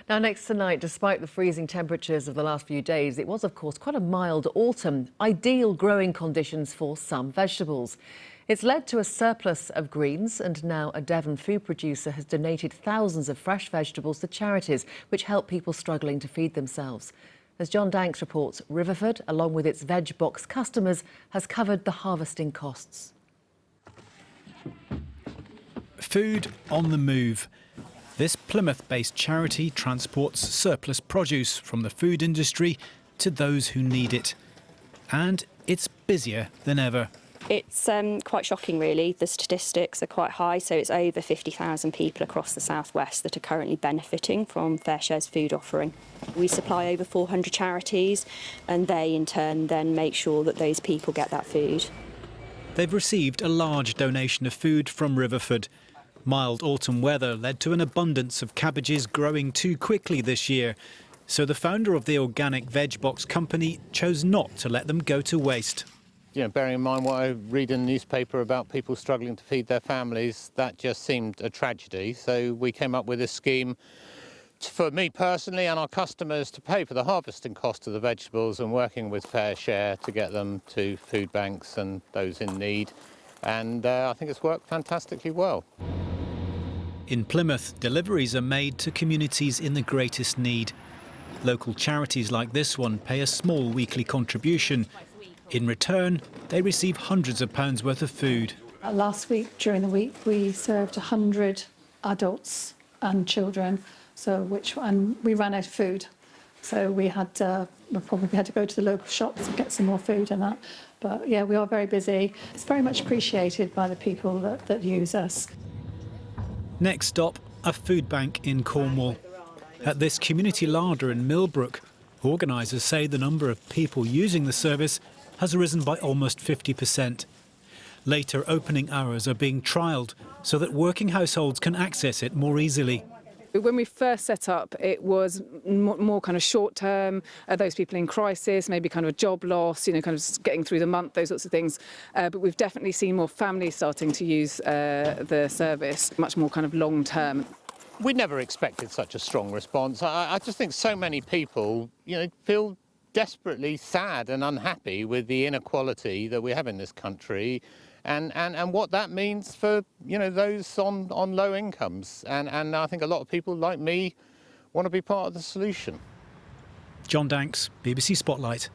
Now, next tonight, despite the freezing temperatures of the last few days, it was, of course, quite a mild autumn, ideal growing conditions for some vegetables. It's led to a surplus of greens, and now a Devon food producer has donated thousands of fresh vegetables to charities which help people struggling to feed themselves. As John Danks reports, Riverford, along with its veg box customers, has covered the harvesting costs. Food on the move. This Plymouth-based charity transports surplus produce from the food industry to those who need it. And it's busier than ever. It's quite shocking, really. The statistics are quite high, so it's over 50,000 people across the South West that are currently benefiting from FareShare's food offering. We supply over 400 charities, and they in turn then make sure that those people get that food. They've received a large donation of food from Riverford. Mild autumn weather led to an abundance of cabbages growing too quickly this year, so the founder of the organic veg box company chose not to let them go to waste. You know, bearing in mind what I read in the newspaper about people struggling to feed their families, that just seemed a tragedy. So we came up with a scheme for me personally and our customers to pay for the harvesting cost of the vegetables, and working with FareShare to get them to food banks and those in need. And I think it's worked fantastically well. In Plymouth, deliveries are made to communities in the greatest need. Local charities like this one pay a small weekly contribution. In return, they receive hundreds of pounds worth of food. Last week, during the week, we served 100 adults and children, and we ran out of food. So we probably had to go to the local shops and get some more food and that. But yeah, we are very busy. It's very much appreciated by the people that use us. Next stop, a food bank in Cornwall. At this community larder in Millbrook, organisers say the number of people using the service has risen by almost 50%. Later opening hours are being trialled so that working households can access it more easily. When we first set up, it was more kind of short term, those people in crisis, maybe kind of a job loss, kind of getting through the month, those sorts of things. But we've definitely seen more families starting to use the service, much more kind of long term. We never expected such a strong response. I just think so many people, feel desperately sad and unhappy with the inequality that we have in this country. And what that means for, those on low incomes. And I think a lot of people like me want to be part of the solution. John Danks, BBC Spotlight.